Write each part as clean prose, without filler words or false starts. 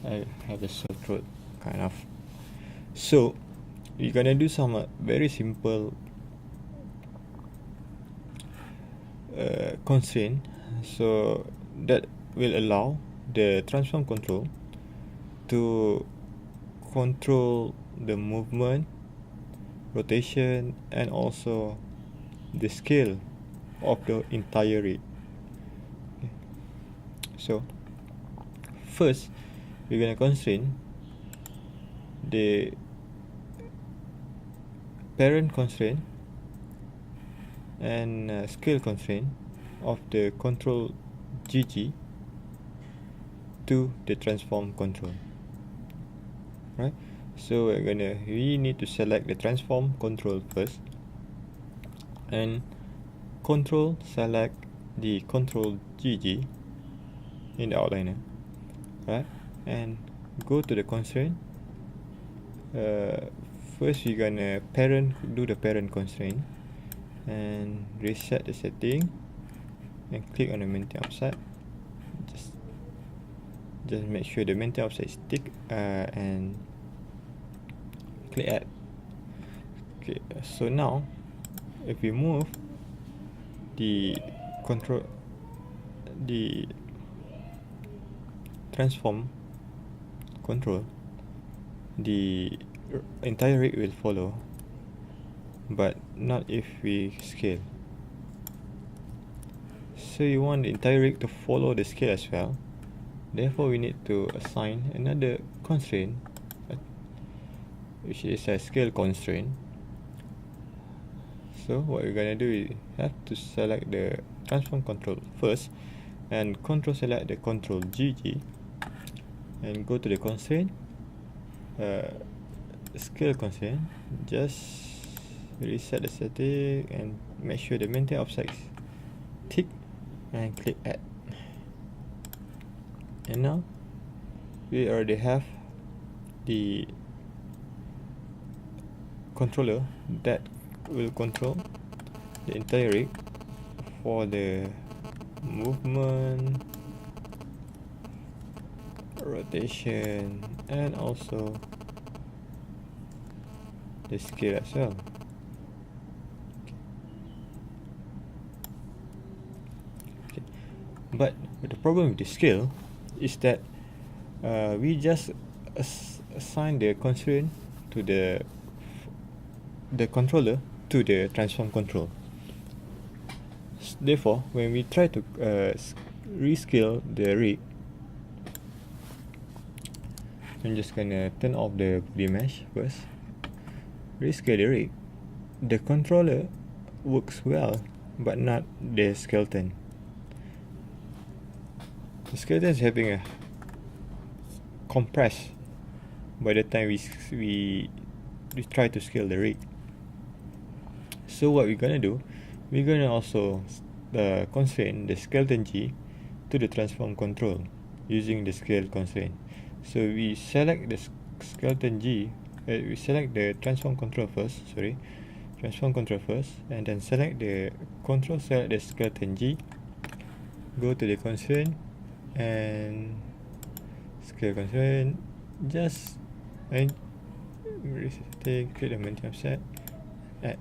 I have a sore throat, kind of. So we're gonna do some very simple constraint, so that will allow the transform control to control the movement, rotation, and also the scale of the entire rig. So first we're gonna constrain the parent constraint and scale constraint of the control GG to the transform control, right? So we need to select the transform control first, and select the control GG in the outliner, right? And go to the constraint. First we're gonna do the parent constraint and reset the setting and click on the maintain offset. Just make sure the maintain offset is tick and click add. Okay, so now if we move the transform control, the entire rig will follow, but not if we scale. So you want the entire rig to follow the scale as well. Therefore, we need to assign another constraint, which is a scale constraint. So what we're gonna do is have to select the transform control first, and select the control GG, and go to the constraint, scale constraint. Just reset the setting and make sure the maintain offset is tick and click add. And now we already have the controller that will control the entire rig for the movement, rotation, and also the scale as well. Okay. But the problem with the scale is that we just assign the constraint to the controller to the transform control. Therefore, when we try to rescale the rig, I'm just gonna turn off the body mesh first. Rescale the rig. The controller works well, but not the skeleton. The skeleton is having a compress by the time we try to scale the rig. So what we're gonna do, we're gonna also constrain the skeleton G to the transform control using the scale constraint. So we select the skeleton G, we select the transform control first, and then select the select the skeleton G, go to the constraint and scale constraint, just create the maintain offset, add.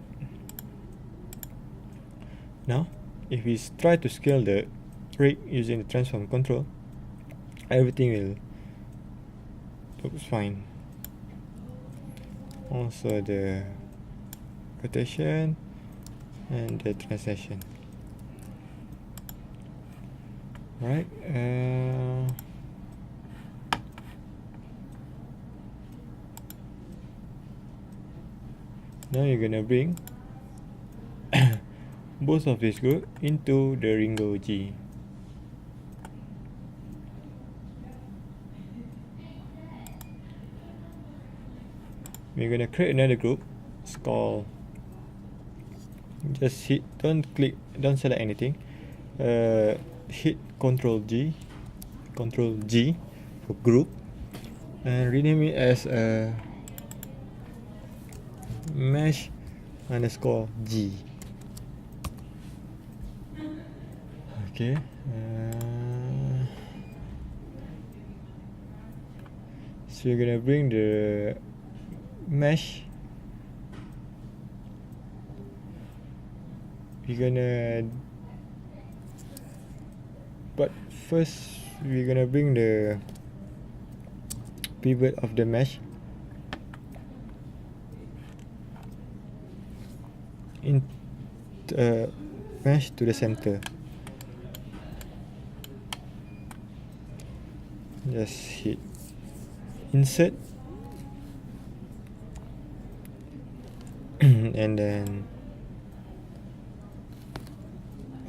Now if we try to scale the rig using the transform control, everything will looks fine. Also the rotation and the translation. Right. Now you're gonna bring both of these group into the Ringo G. We're gonna create another group. It's called, just hit, don't select anything. Hit Control G for group, and rename it as mesh underscore G. Okay. So you're gonna bring the mesh. But first we're gonna bring the pivot of the mesh in mesh to the center. Just hit insert and then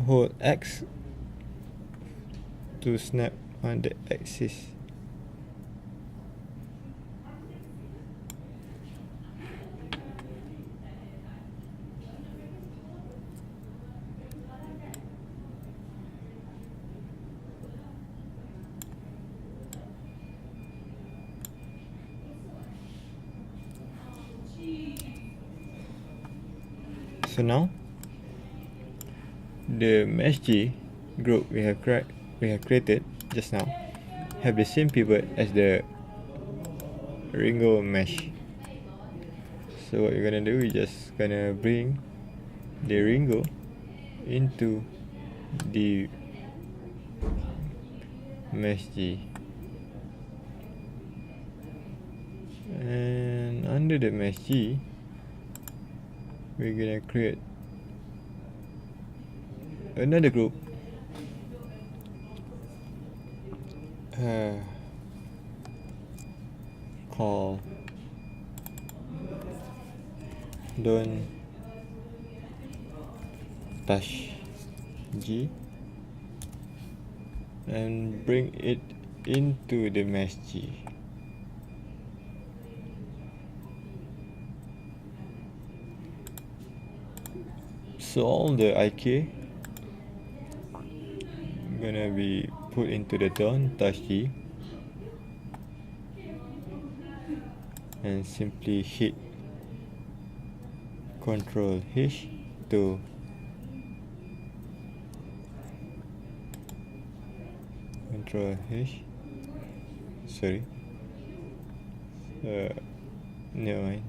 hold X to snap on the axis. So now the mesh G group we have created just now have the same pivot as the Ringo mesh. So what you're gonna do, you're just gonna bring the Ringo into the mesh G, and under the mesh G we're gonna create another group called don't touch G and bring it into the mesh G. So all the IK gonna be put into the don't touch G and simply hit Control H to never mind.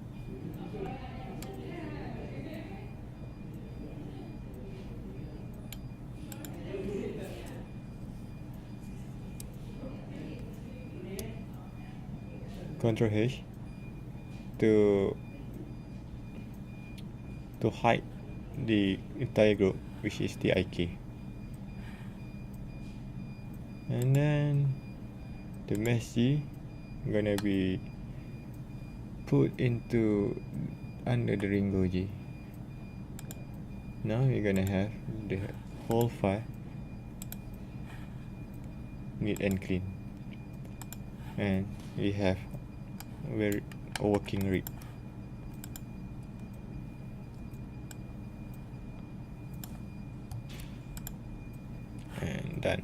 Control H to hide the entire group, which is the IK, and then the mesh G gonna be put into under the Ringo G. Now we're gonna have the whole file neat and clean, and we have a working rig. And done.